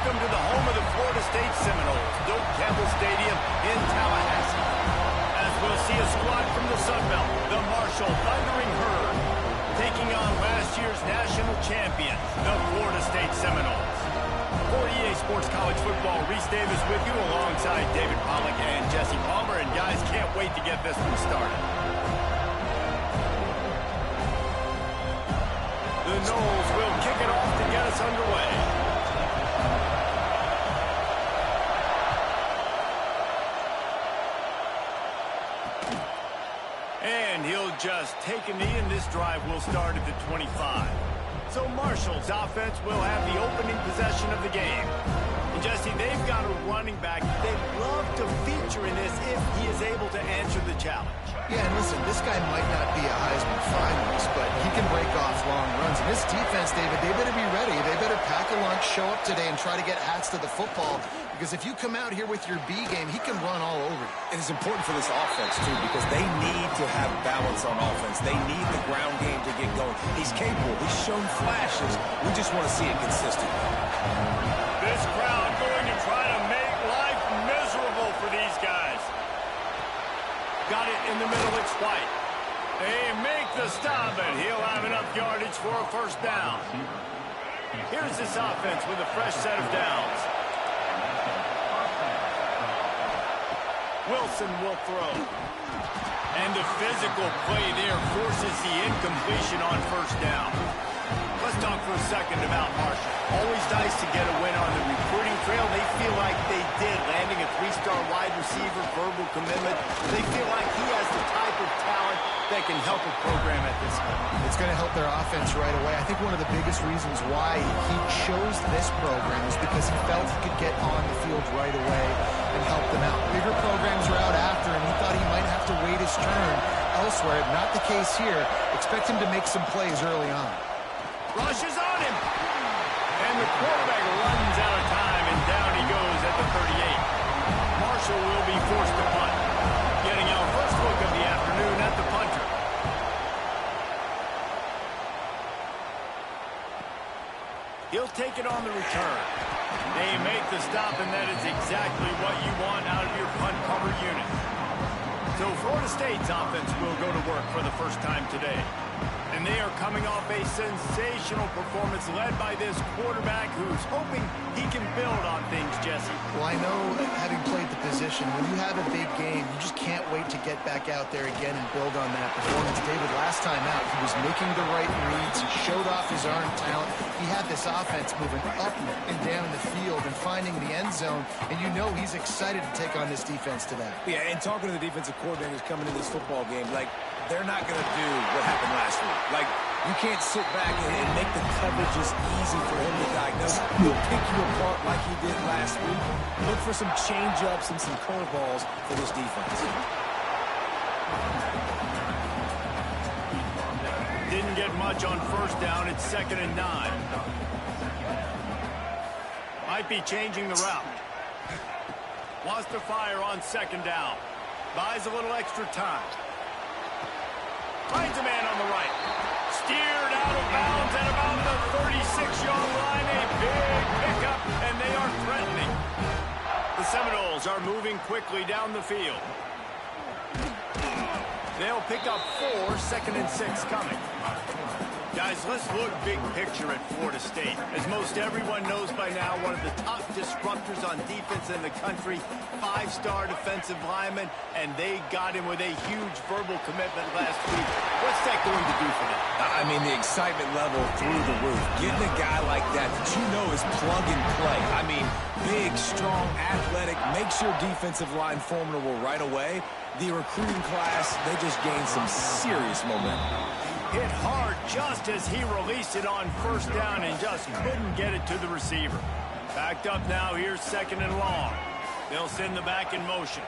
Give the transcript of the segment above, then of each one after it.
welcome to the home of the Florida State Seminoles, Doak Campbell Stadium in Tallahassee. As we'll see a squad from the Sun Belt, the Marshall Thundering Herd, taking on last year's national champions, the Florida State Seminoles. For EA Sports College Football, Reese Davis with you alongside David Pollack and Jesse Palmer. And guys, can't wait to get this one started. The Noles will kick it off to get us underway. And he'll just take a knee, and this drive will start at the 25. So Marshall's offense will have the opening possession of the game. And Jesse, they've got a running back they'd love to feature in this if he is able to answer the challenge. Yeah, and listen, this guy might not be a Heisman finalist, but he can break off long runs. And this defense, David, they better be ready. They better pack a lunch, show up today, and try to get hats to the football. Because if you come out here with your B game, he can run all over you. It is important for this offense, too, because they need to have balance on offense. They need the ground game to get going. He's capable. He's shown flashes. We just want to see it consistently. This crowd going to try to make life miserable for these guys. Got it in the middle, it's White. They make the stop, and he'll have enough yardage for a first down. Here's this offense with a fresh set of downs. Wilson will throw. And the physical play there forces the incompletion on first down. Let's talk for a second about Marshall. Always nice to get a win on the recruiting trail. They feel like they did, landing a three-star wide receiver, verbal commitment. They feel like he has the type of talent that can help a program at this level. It's going to help their offense right away. I think one of the biggest reasons why he chose this program is because he felt he could get on the field right away and help them out. Bigger programs are out after him. He thought he might have to wait his turn elsewhere. Not the case here. Expect him to make some plays early on. Rushes on him. And the quarterback runs out of time, and down he goes at the 38. Marshall will be forced to punt. Getting our first look of the afternoon at the punter. He'll take it on the return. They make the stop, and that is exactly what you want out of your punt cover unit. So Florida State's offense will go to work for the first time today. And they are coming off a sensational performance led by this quarterback who's hoping he can build on things, Jesse. Well, I know, having played the position, when you have a big game, you just can't wait to get back out there again and build on that performance. David, last time out, he was making the right reads. He showed off his arm talent. He had this offense moving up and down the field and finding the end zone. And you know he's excited to take on this defense today. Yeah, and talking to the defensive coordinators coming into this football game, like, they're not going to do what happened last week. Like, you can't sit back and make the coverages easy for him to diagnose. He'll pick you apart like he did last week. Look for some change-ups and some curveballs for this defense. Didn't get much on first down. It's 2nd and 9. Might be changing the route. Wants to fire on 2nd down. Buys a little extra time. Finds a man on the right. Steered out of bounds at about the 36-yard line. A big pickup, and they are threatening. The Seminoles are moving quickly down the field. They'll pick up 4, 2nd and 6 coming. Guys, let's look big picture at Florida State. As most everyone knows by now, one of the top disruptors on defense in the country, 5-star defensive lineman, and they got him with a huge verbal commitment last week. What's that going to do for them? I mean, the excitement level through the roof. Getting a guy like that you know is plug and play. I mean, big, strong, athletic, makes your defensive line formidable right away. The recruiting class, they just gained some serious momentum. Hit hard just as he released it on first down and just couldn't get it to the receiver. Backed up now, here's 2nd and long. They'll send the back in motion.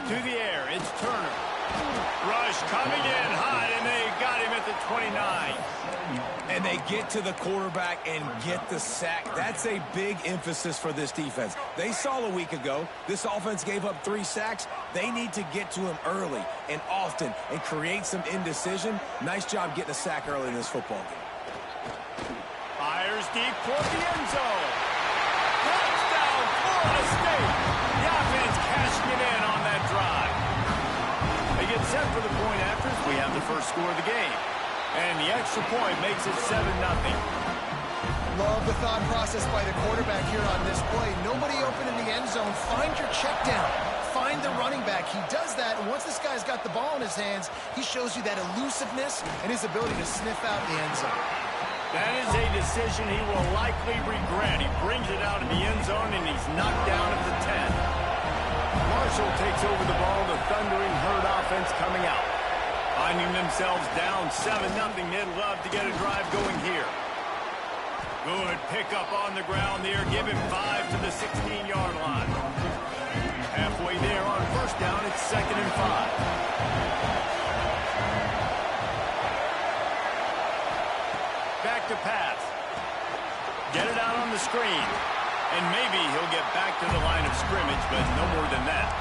To the air, it's Turner. Rush coming in hot, and they got him at the 29. And they get to the quarterback and get the sack. That's a big emphasis for this defense. They saw a week ago, this offense gave up 3 sacks. They need to get to him early and often and create some indecision. Nice job getting a sack early in this football game. Fires deep toward the end zone. That's we have the first score of the game. And the extra point makes it 7-0. Love the thought process by the quarterback here on this play. Nobody open in the end zone. Find your check down. Find the running back. He does that, and once this guy's got the ball in his hands, he shows you that elusiveness and his ability to sniff out the end zone. That is a decision he will likely regret. He brings it out of the end zone, and he's knocked down at the 10. Marshall takes over the ball. The Thundering Herd offense coming out. Finding themselves down 7-0, they'd love to get a drive going here. Good pickup on the ground there. Give him 5 to the 16-yard line. Halfway there on first down, it's 2nd and 5. Back to pass. Get it out on the screen. And maybe he'll get back to the line of scrimmage, but no more than that.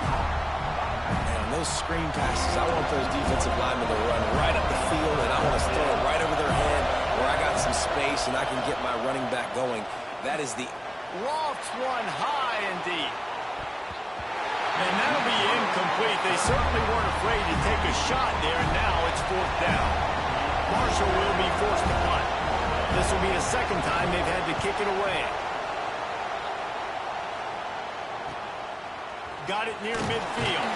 Man, those screen passes, I want those defensive linemen to run right up the field, and I want to throw it right over their head where I got some space and I can get my running back going. That is the... Lofts one high and deep. And that'll be incomplete. They certainly weren't afraid to take a shot there, and now it's 4th down. Marshall will be forced to punt. This will be the second time they've had to kick it away. Got it near midfield.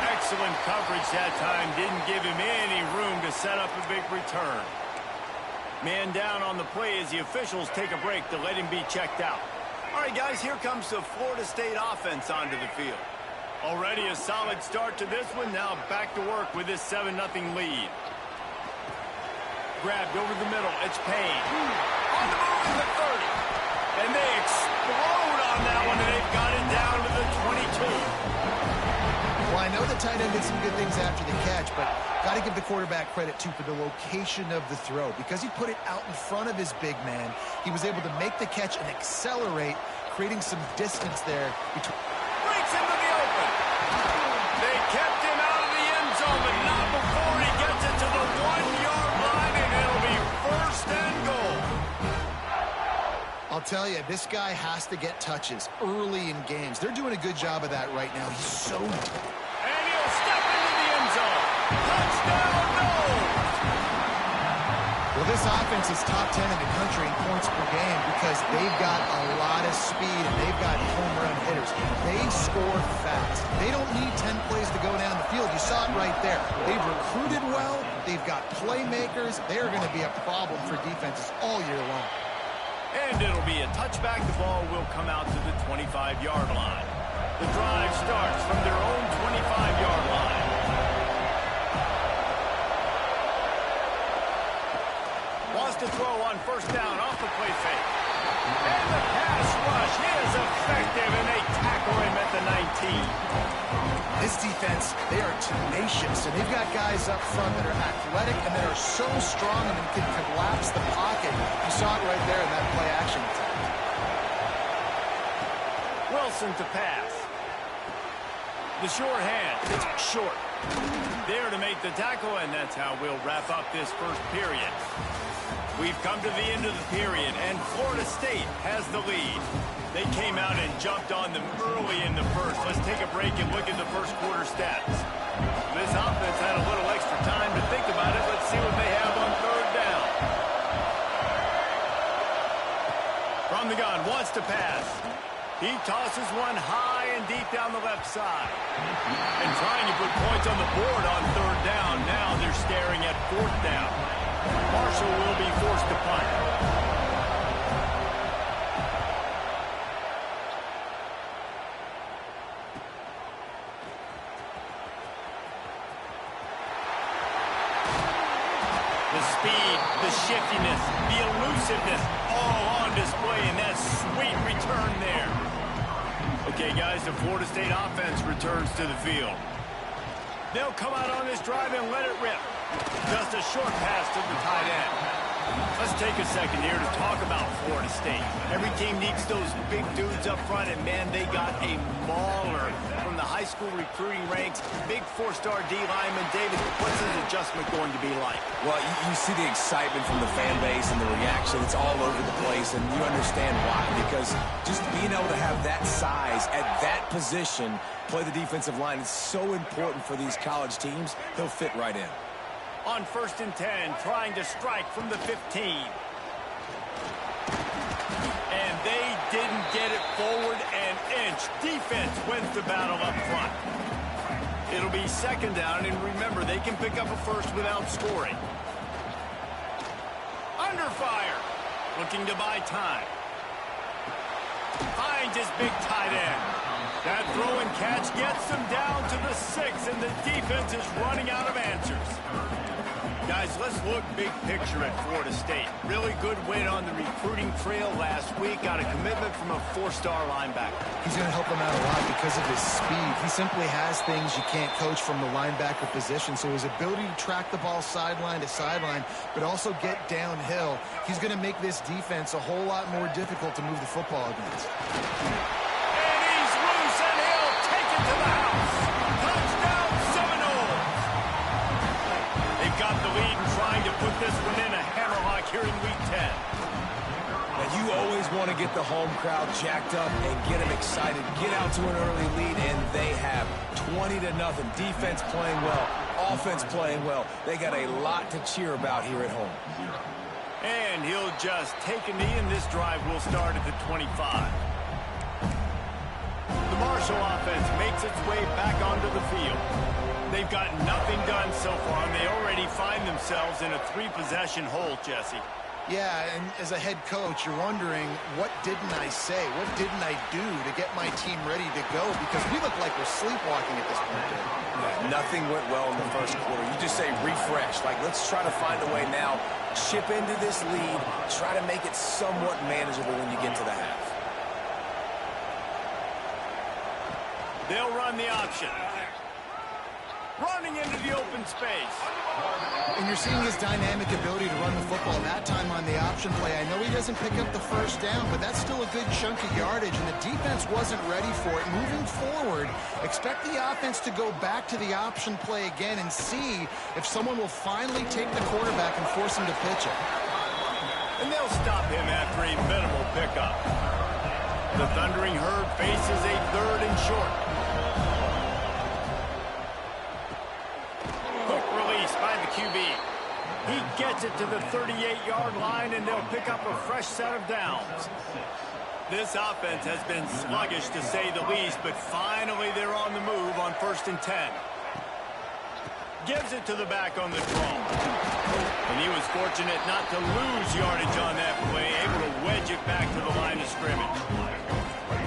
Excellent coverage that time. Didn't give him any room to set up a big return. Man down on the play as the officials take a break to let him be checked out. All right, guys, here comes the Florida State offense onto the field. Already a solid start to this one. Now back to work with this 7-0 lead. Grabbed over the middle. It's Payne. On the move in the 30. And they explode on that one, and they've got it down to the 22. Well, I know the tight end did some good things after the catch, but got to give the quarterback credit, too, for the location of the throw. Because he put it out in front of his big man, he was able to make the catch and accelerate, creating some distance there between... Breaks into the open. They kept him out of the end zone, but not before he gets it to the 1-yard line, and it'll be 1st and goal. I'll tell you, this guy has to get touches early in games. They're doing a good job of that right now. He's so... And he'll step into the end zone. Touchdown, no! Well, this offense is top 10 in the country in points per game because they've got a lot of speed and they've got home run hitters. They score fast. They don't need 10 plays to go down the field. You saw it right there. They've recruited well. They've got playmakers. They're going to be a problem for defenses all year long. And it'll be a touchback. The ball will come out to the 25-yard line. The drive starts from their own 25-yard line. Wants to throw on first down off the play fake. And the pass rush is effective, and they tackle him at the 19. This defense, they are tenacious, and they've got guys up front that are athletic and that are so strong and can collapse the pocket. You saw it right there in that play-action attack. Wilson to pass. The sure hand. It's short. There to make the tackle, and that's how we'll wrap up this first period. We've come to the end of the period, and Florida State has the lead. They came out and jumped on them early in the first. Let's take a break and look at the first quarter stats. This offense had a little extra time to think about it. Let's see what they have on third down. From the gun, wants to pass. He tosses one high and deep down the left side. And trying to put points on the board on third down. Now they're staring at fourth down. Marshall will be forced to punt. The speed, the shiftiness, the elusiveness, all on display in that sweet return there. Okay, guys, the Florida State offense returns to the field. They'll come out on this drive and let it rip. Just a short pass to the tight end. Let's take a second here to talk about Florida State. Every team needs those big dudes up front, and, man, they got a mauler from the high school recruiting ranks. Big four-star D lineman. David, what's his adjustment going to be like? Well, you see the excitement from the fan base and the reaction. It's all over the place, and you understand why. Because just being able to have that size at that position, play the defensive line, is so important for these college teams. He'll fit right in. On 1st and 10, trying to strike from the 15. And they didn't get it forward an inch. Defense wins the battle up front. It'll be 2nd down, and remember, they can pick up a first without scoring. Under fire. Looking to buy time. Finds his big tight end. That throw and catch gets them down to the 6, and the defense is running out of answers. Guys, let's look big picture at Florida State. Really good win on the recruiting trail last week. Got a commitment from a 4-star linebacker. He's going to help them out a lot because of his speed. He simply has things you can't coach from the linebacker position. So his ability to track the ball sideline to sideline, but also get downhill, he's going to make this defense a whole lot more difficult to move the football against. And he's loose, and he'll take it to the house. Touchdown Seminoles. They've got the lead and trying to put this one in a hammerlock here in Week 10. And you always want to get the home crowd jacked up and get them excited. Get out to an early lead, and they have 20-0. Defense playing well, offense playing well. They got a lot to cheer about here at home. And he'll just take a knee, and this drive will start at the 25. The Marshall offense makes its way back onto the field. They've got nothing done so far, and they already find themselves in a 3-possession hole, Jesse. Yeah, and as a head coach, you're wondering, what didn't I say? What didn't I do to get my team ready to go? Because we look like we're sleepwalking at this point. Yeah, nothing went well in the first quarter. You just say refresh. Like, let's try to find a way now. Chip into this lead. Try to make it somewhat manageable when you get to the half. They'll run the option. Running into the open space. And you're seeing his dynamic ability to run the football that time on the option play. I know he doesn't pick up the first down, but that's still a good chunk of yardage, and the defense wasn't ready for it. Moving forward, expect the offense to go back to the option play again and see if someone will finally take the quarterback and force him to pitch it. And they'll stop him after a minimal pickup. The Thundering Herd faces a 3rd and short. By the QB. He gets it to the 38-yard line, and they'll pick up a fresh set of downs. This offense has been sluggish, to say the least, but finally they're on the move on 1st and 10. Gives it to the back on the draw. And he was fortunate not to lose yardage on that play, able to wedge it back to the line of scrimmage.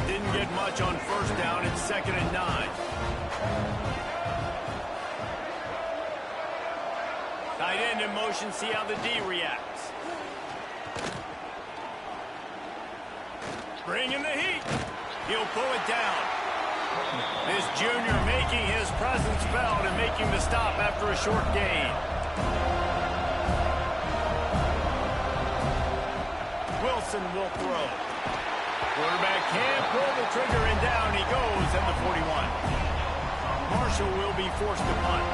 Didn't get much on 1st down. It's 2nd and 9. Tight end in motion, see how the D reacts. Bringing the heat. He'll pull it down. This junior making his presence felt and making the stop after a short gain. Wilson will throw. Quarterback can't pull the trigger, and down he goes at the 41. Marshall will be forced to punt.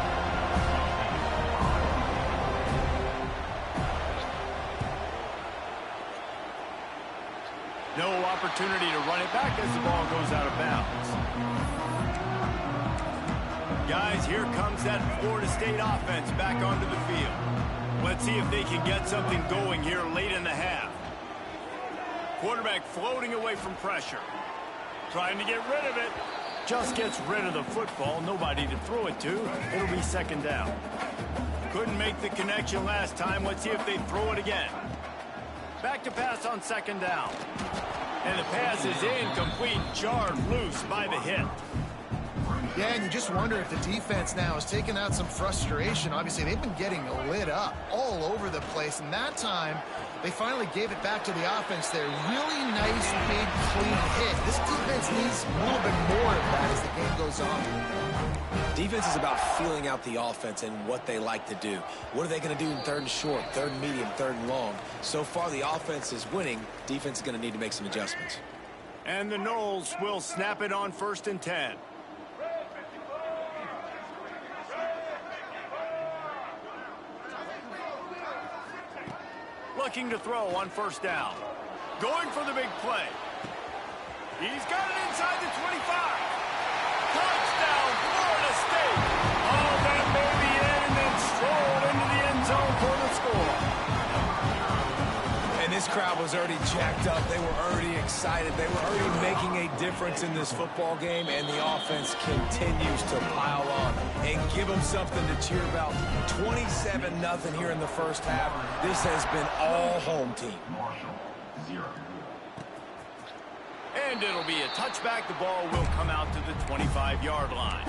No opportunity to run it back as the ball goes out of bounds. Guys, here comes that Florida State offense back onto the field. Let's see if they can get something going here late in the half. Quarterback floating away from pressure. Trying to get rid of it. Just gets rid of the football. Nobody to throw it to. It'll be 2nd down. Couldn't make the connection last time. Let's see if they throw it again. Back to pass on 2nd down. And the pass is incomplete, jarred loose by the hit. Yeah, and you just wonder if the defense now has taken out some frustration. Obviously, they've been getting lit up all over the place. And that time, they finally gave it back to the offense there. Really nice, big, clean hit. This defense needs a little bit more of that as the game goes on. Defense is about feeling out the offense and what they like to do. What are they going to do in 3rd and short, 3rd and medium, 3rd and long? So far, the offense is winning. Defense is going to need to make some adjustments. And the Noles will snap it on 1st and 10. Looking to throw on 1st down. Going for the big play. He's got it inside the 25. Touchdown, Florida State. Oh, that may be in, and then strolled into the was already jacked up. They were already excited. They were already making a difference in this football game, and the offense continues to pile on and give them something to cheer about. 27-0 here in the first half. This has been all home team. And it'll be a touchback. The ball will come out to the 25-yard line.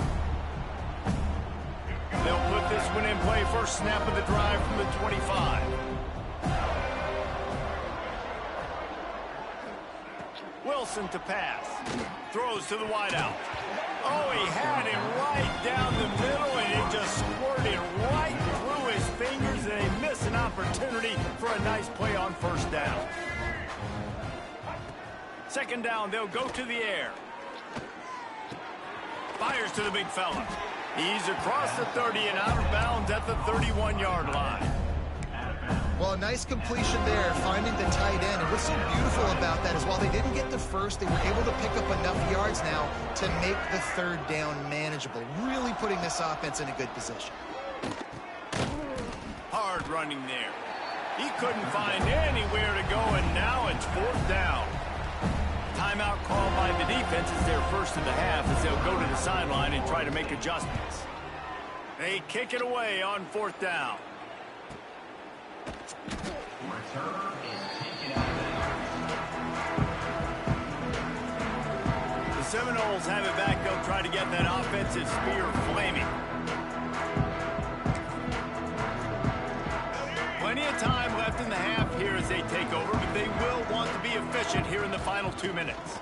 They'll put this one in play. First snap of the drive from the 25. Wilson to pass. Throws to the wideout. Oh, he had him right down the middle, and it just squirted right through his fingers, and they miss an opportunity for a nice play on first down. Second down, they'll go to the air. Fires to the big fella. He's across the 30 and out of bounds at the 31-yard line. Well, a nice completion there, finding the tight end. And what's so beautiful about that is while they didn't get the first, they were able to pick up enough yards now to make the third down manageable, really putting this offense in a good position. Hard running there. He couldn't find anywhere to go, and now it's fourth down. Timeout called by the defense is their first of the half as they'll go to the sideline and try to make adjustments. They kick it away on fourth down. The Seminoles have it back. They'll try to get that offensive spear flaming. Plenty of time left in the half here as they take over, but they will want to be efficient here in the final 2 minutes.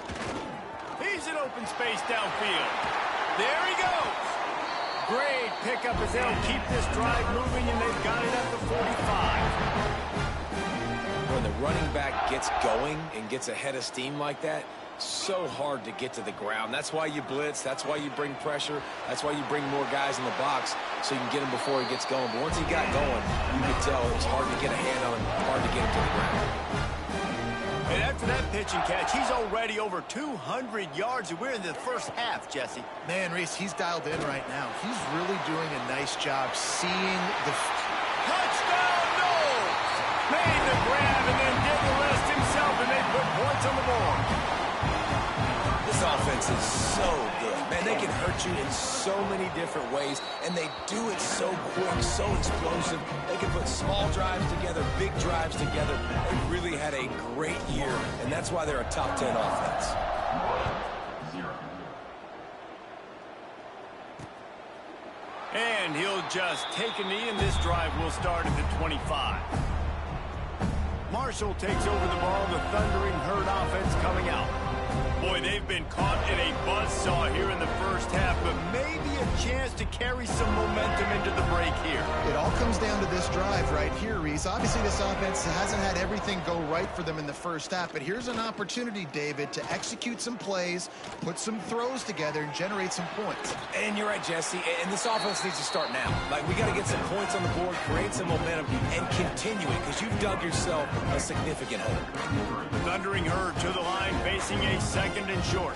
He's in open space downfield. There he goes. Great pickup as they'll keep this drive moving, and they've got it at the 45. When the running back gets going and gets ahead of steam like that, so hard to get to the ground. That's why you blitz. That's why you bring pressure. That's why you bring more guys in the box so you can get him before he gets going. But once he got going, you could tell it was hard to get a hand on him, hard to get him to the ground. And after that pitch and catch, he's already over 200 yards, and we're in the first half, Jesse. Man, Reese, he's dialed in right now. He's really doing a nice job seeing the... Touchdown, Knowles! Made the grab and then did the rest himself, and they put points on the board. This offense is so good. Man, they can hurt you in so many different ways, and they do it so quick, so explosive. They can put small drives together, big drives together. They really had a great year, and that's why they're a top 10 offense. And he'll just take a knee, and this drive will start at the 25. Marshall takes over the ball, the Thundering Herd offense coming out. Boy, they've been caught in a buzzsaw here in the first half, but maybe a chance to carry some momentum into the break here. It all comes down to this drive right here, Reese. Obviously, this offense hasn't had everything go right for them in the first half, but here's an opportunity, David, to execute some plays, put some throws together, and generate some points. And you're right, Jesse, and this offense needs to start now. Like, we got to get some points on the board, create some momentum, and continue it, because you've dug yourself a significant hole. The Thundering Herd to the line, facing a second and short.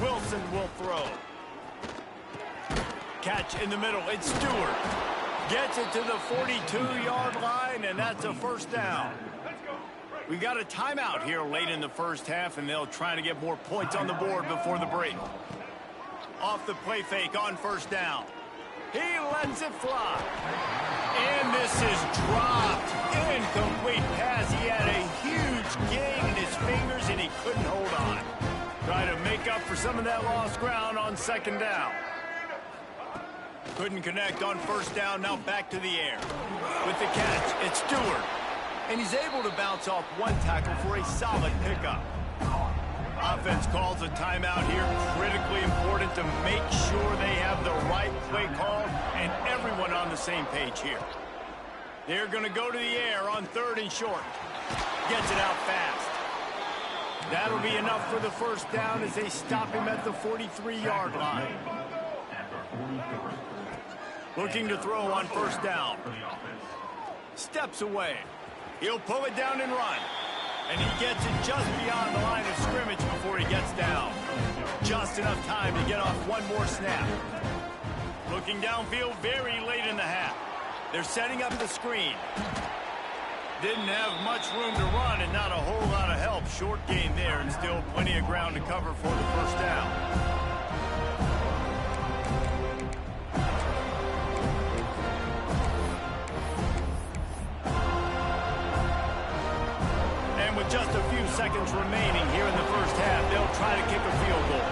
Wilson will throw. Catch in the middle. It's Stewart. Gets it to the 42-yard line, and that's a first down. We got a timeout here late in the first half, and they'll try to get more points on the board before the break. Off the play fake on first down. He lets it fly. And this is dropped. Incomplete pass. He had a huge gain in his fingers, and he couldn't hold on. Try to make up for some of that lost ground on second down. Couldn't connect on first down. Now back to the air. With the catch, it's Stewart. And he's able to bounce off one tackle for a solid pickup. Offense calls a timeout here. Critically important to make sure they have the right play call and everyone on the same page here. They're going to go to the air on third and short. Gets it out fast. That'll be enough for the first down as they stop him at the 43-yard line. Looking to throw on first down. Steps away. He'll pull it down and run. And he gets it just beyond the line of scrimmage before he gets down. Just enough time to get off one more snap. Looking downfield very late in the half. They're setting up the screen. Didn't have much room to run and not a whole lot of help. Short gain there and still plenty of ground to cover for the first down. And with just a few seconds remaining here in the first half, they'll try to kick a field goal.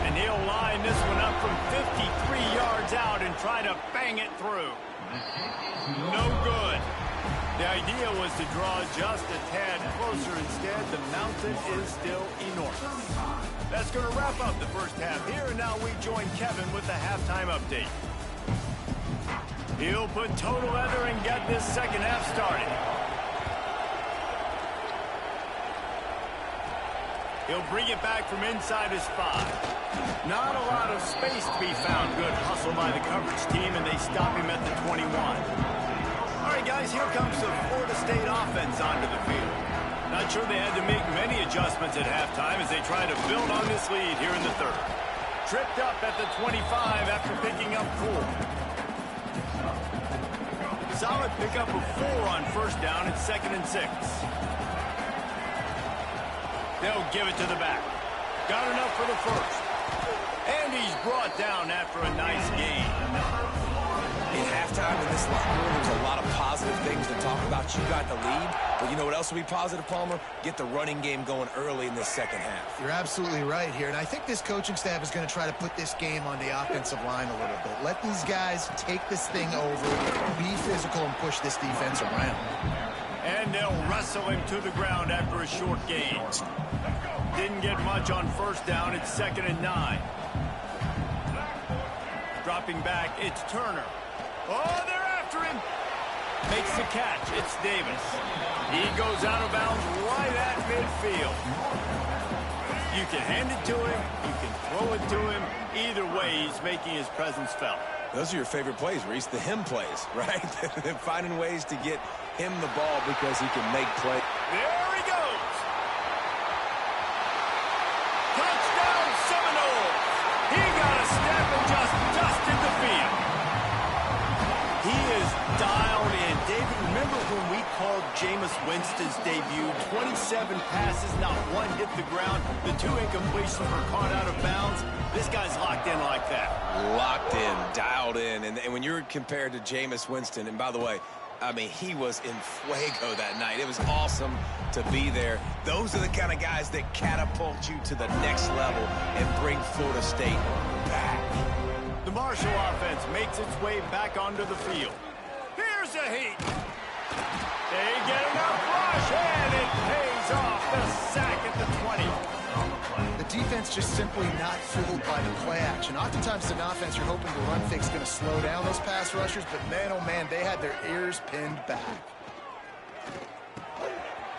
And he'll line this one up from 53 yards out and try to bang it through. No good. The idea was to draw just a tad closer. Instead, the mountain is still enormous. That's going to wrap up the first half here, and now we join Kevin with the halftime update. He'll put total leather and get this second half started. He'll bring it back from inside his 5. Not a lot of space to be found. Good hustle by the coverage team, and they stop him at the 21. All right, guys, here comes the Florida State offense onto the field. Not sure they had to make many adjustments at halftime as they try to build on this lead here in the third. Tripped up at the 25 after picking up 4. Solid pickup of 4 on first down and 2nd and 6. They'll give it to the back. Got enough for the first. And he's brought down after a nice gain. In halftime in this locker room, there's a lot of positive things to talk about. You got the lead, but you know what else will be positive, Palmer? Get the running game going early in this second half. You're absolutely right here, and I think this coaching staff is going to try to put this game on the offensive line a little bit. Let these guys take this thing over, be physical, and push this defense around. And they'll wrestle him to the ground after a short gain. Didn't get much on first down. It's 2nd and 9. Dropping back, it's Turner. Oh, they're after him. Makes the catch. It's Davis. He goes out of bounds right at midfield. You can hand it to him. You can throw it to him. Either way, he's making his presence felt. Those are your favorite plays, Reese, the him plays, right? Finding ways to get him the ball because he can make plays. There he goes. Touchdown Seminoles. He got a step and just dusted the field. He is dialed in. David, remember when we called Jameis Winston's debut? 27 passes, not one hit the ground. The 2 incompletions were caught out of bounds. This guy's locked in like that. Locked in, dialed in. And when you're compared to Jameis Winston, and by the way, I mean, he was in fuego that night. It was awesome to be there. Those are the kind of guys that catapult you to the next level and bring Florida State back. The Marshall offense makes its way back onto the field. Here's a heat. They get enough rush, and it pays off. The sack at the 20. The defense just simply not fooled by the play action. Oftentimes, an offense you're hoping the run fix is going to slow down those pass rushers, but man, oh man, they had their ears pinned back.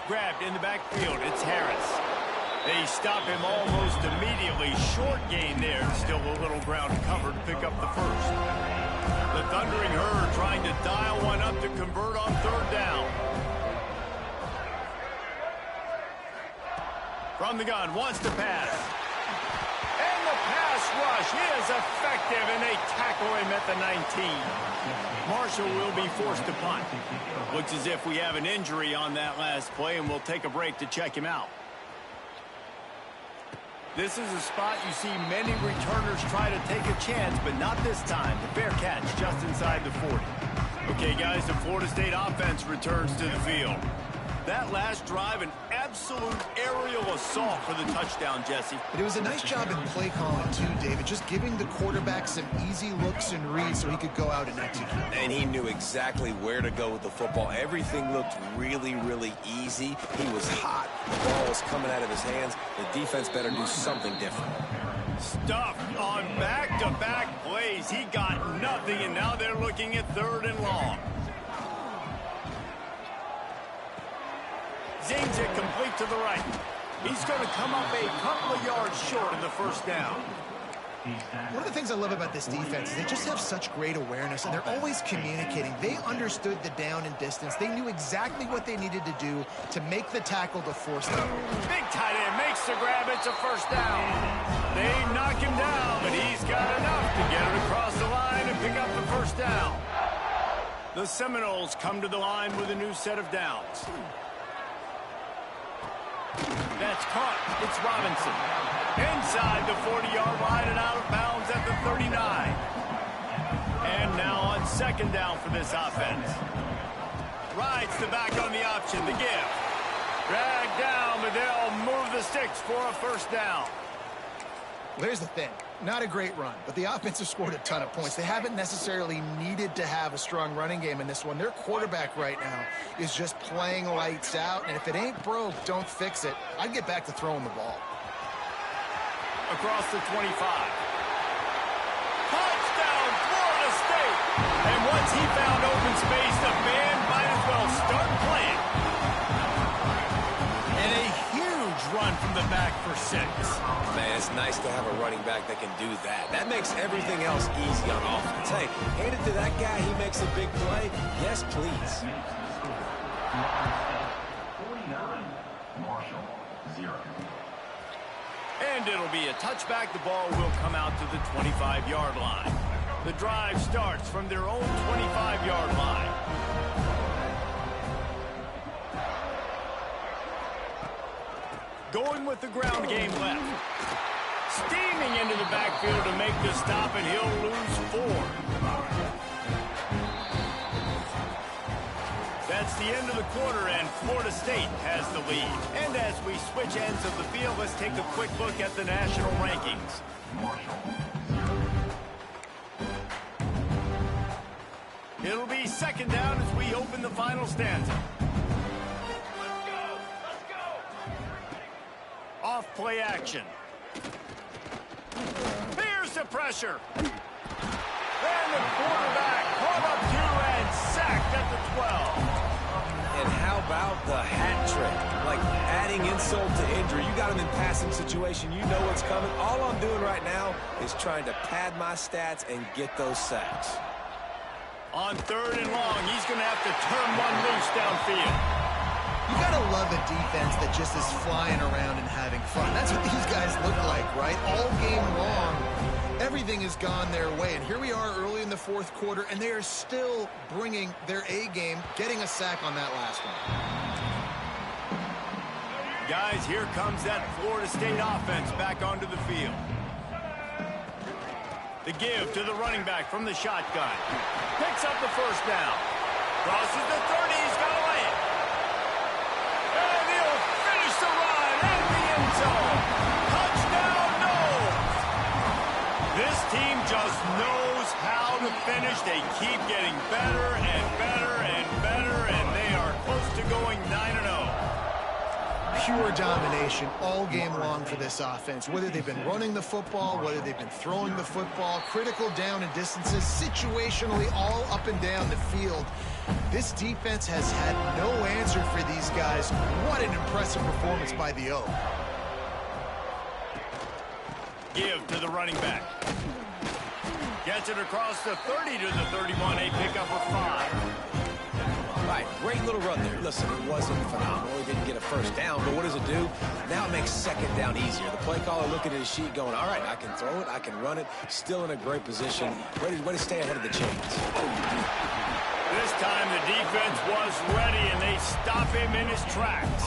Grabbed in the backfield, it's Harris. They stop him almost immediately. Short gain there. Still a little ground to cover to pick up the first. The Thundering Herd trying to dial one up to convert on third down. From the gun, wants to pass. And the pass rush is effective, and they tackle him at the 19. Marshall will be forced to punt. Looks as if we have an injury on that last play, and we'll take a break to check him out. This is a spot you see many returners try to take a chance, but not this time. The fair catch just inside the 40. Okay, guys, the Florida State offense returns to the field. That last drive, an absolute aerial assault for the touchdown, Jesse. But it was a nice job in play calling, too, David, just giving the quarterback some easy looks and reads so he could go out and execute. And he knew exactly where to go with the football. Everything looked really, really easy. He was hot. The ball was coming out of his hands. The defense better do something different. Stuffed on back-to-back plays. He got nothing, and now they're looking at 3rd and long. Zings it complete to the right. He's going to come up a couple of yards short of the first down. One of the things I love about this defense is they just have such great awareness, and they're always communicating. They understood the down and distance. They knew exactly what they needed to do to make the tackle to force them. Big tight end makes the grab. It's a first down. They knock him down, but he's got enough to get it across the line and pick up the first down. The Seminoles come to the line with a new set of downs. That's caught. It's Robinson. Inside the 40-yard line and out of bounds at the 39. And now on second down for this offense. Rides the back on the option. The give. Dragged down, but they'll move the sticks for a first down. Well, here's the thing. Not a great run, but the offense has scored a ton of points. They haven't necessarily needed to have a strong running game in this one. Their quarterback right now is just playing lights out, and if it ain't broke, don't fix it. I'd get back to throwing the ball. Across the 25. Touchdown, Florida State! And once he found open space, the band might as well start playing. And a huge run from the back for 6. Man, it's nice to have a running back that can do that. That makes everything else easy on offense. Hey, hand it to that guy, he makes a big play. Yes, please. 49, Marshall, 0. And it'll be a touchback. The ball will come out to the 25-yard line. The drive starts from their own 25-yard line. Going with the ground game left. Steaming into the backfield to make the stop, and he'll lose 4. That's the end of the quarter, and Florida State has the lead. And as we switch ends of the field, let's take a quick look at the national rankings. It'll be second down as we open the final stanza. Off play action. Here's the pressure. And the quarterback caught up 2 and sacked at the 12. And how about the hat trick? Like adding insult to injury. You got him in passing situation. You know what's coming. All I'm doing right now is trying to pad my stats and get those sacks. On third and long, he's going to have to turn one loose downfield. You gotta love a defense that just is flying around and having fun. That's what these guys look like, right? All game long, everything has gone their way. And here we are early in the fourth quarter, and they are still bringing their A game, getting a sack on that last one. Guys, here comes that Florida State offense back onto the field. The give to the running back from the shotgun. Picks up the first down. Crosses the 30, he's got to lay it. And he'll finish the run in the end zone. Touchdown, Noles. This team just knows how to finish. They keep getting better and better and better, and they are close to going 9-0. Pure domination all game long for this offense. Whether they've been running the football, whether they've been throwing the football, critical down and distances, situationally all up and down the field. This defense has had no answer for these guys. What an impressive performance by the O. Give to the running back. Gets it across the 30 to the 31. A pickup of 5. Right, great little run there. Listen, it wasn't phenomenal. He didn't get a first down, but what does it do? Now it makes second down easier. The play caller looking at his sheet going, all right, I can throw it, I can run it. Still in a great position. Ready to stay ahead of the chains. This time the defense was ready, and they stop him in his tracks.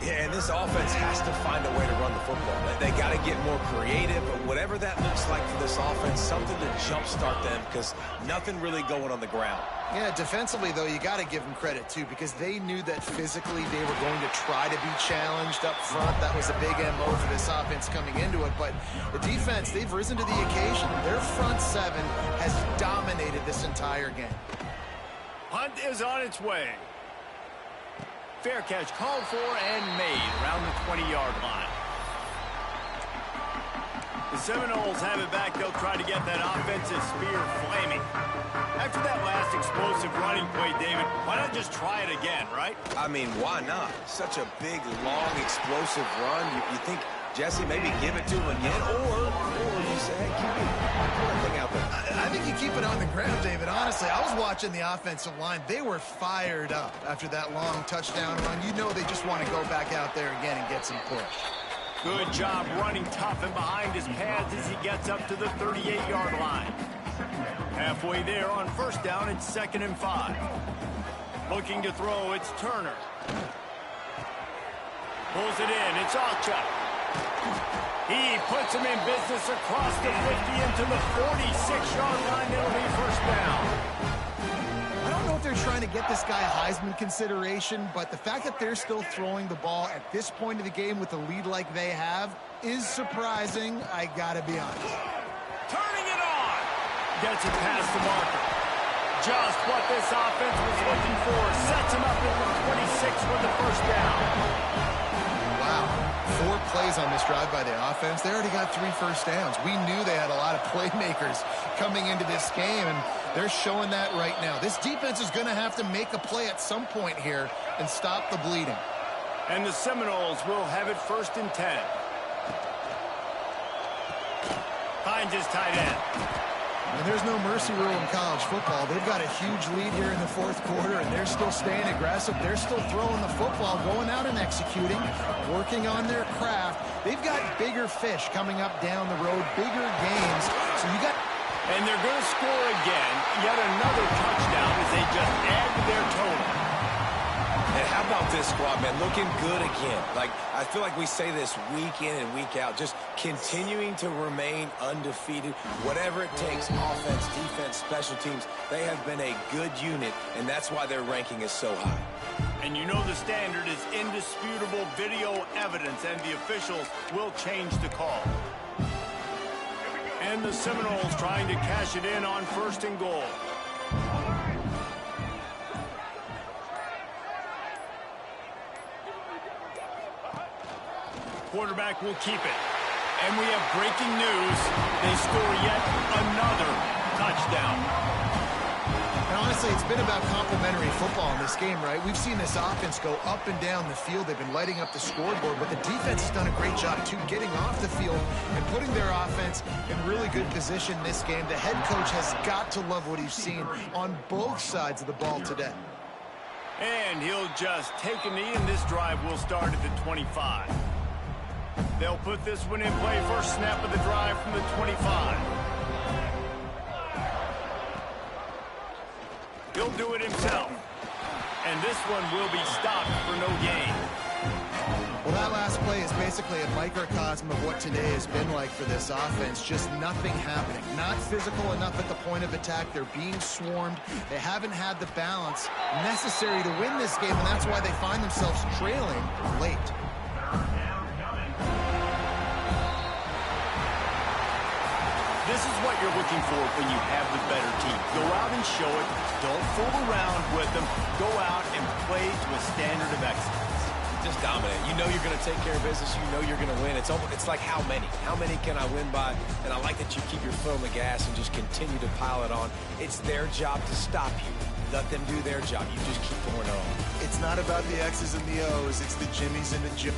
Yeah, and this offense has to find a way to run the football. They got to get more creative, but whatever that looks like for this offense, something to jumpstart them because nothing really going on the ground. Yeah, defensively, though, you got to give them credit, too, because they knew that physically they were going to try to be challenged up front. That was a big MO for this offense coming into it. But the defense, they've risen to the occasion. Their front seven has dominated this entire game. Hunt is on its way. Fair catch called for and made around the 20-yard line. The Seminoles have it back. They'll try to get that offensive spear flaming. After that last explosive running play, David, why not just try it again, right? I mean, why not? Such a big, long, explosive run. You think, Jesse, maybe give it to him again, or you say, hey, keep it. Put that thing out there. I think you keep it on the ground, David. Honestly, I was watching the offensive line. They were fired up after that long touchdown run. You know they just want to go back out there again and get some push. Good job running tough and behind his pads as he gets up to the 38-yard line. Halfway there on first down, it's 2nd and 5. Looking to throw, it's Turner. Pulls it in, it's Alchuk. He puts him in business across the 50 into the 46-yard line. It'll be first down. I don't know if they're trying to get this guy Heisman consideration, but the fact that they're still throwing the ball at this point of the game with a lead like they have is surprising, I gotta be honest. Turning it on. Gets it past the marker. Just what this offense was looking for. Sets him up at the 26 with the first down. Wow. 4 plays on this drive by the offense. They already got 3 first downs. We knew they had a lot of playmakers coming into this game, and they're showing that right now. This defense is going to have to make a play at some point here and stop the bleeding. And the Seminoles will have it 1st and 10. Finds his tight end. And there's no mercy rule in college football. They've got a huge lead here in the 4th quarter, and they're still staying aggressive. They're still throwing the football, going out and executing, working on their craft. They've got bigger fish coming up down the road, bigger games. So you got... And they're going to score again. Yet another touchdown as they just add to their total. And how about this squad, man? Looking good again. Like, I feel like we say this week in and week out. Just continuing to remain undefeated. Whatever it takes, offense, defense, special teams, they have been a good unit, and that's why their ranking is so high. And you know the standard is indisputable video evidence, and the officials will change the call. And the Seminoles trying to cash it in on 1st and goal. Quarterback will keep it. And we have breaking news. They score yet another touchdown. And honestly, it's been about complementary football in this game, right? We've seen this offense go up and down the field. They've been lighting up the scoreboard, but the defense has done a great job, too, getting off the field and putting their offense in really good position this game. The head coach has got to love what he's seen on both sides of the ball today. And he'll just take a knee, and this drive will start at the 25. They'll put this one in play. First snap of the drive from the 25. He'll do it himself. And this one will be stopped for no gain. Well, that last play is basically a microcosm of what today has been like for this offense. Just nothing happening. Not physical enough at the point of attack. They're being swarmed. They haven't had the balance necessary to win this game, and that's why they find themselves trailing late. This is what you're looking for when you have the better team. Go out and show it. Don't fool around with them. Go out and play to a standard of excellence. Just dominate. You know you're going to take care of business. You know you're going to win. It's like how many? How many can I win by? And I like that you keep your foot on the gas and just continue to pile it on. It's their job to stop you. Let them do their job. You just keep pouring it on. It's not about the X's and the O's. It's the Jimmies and the Jim.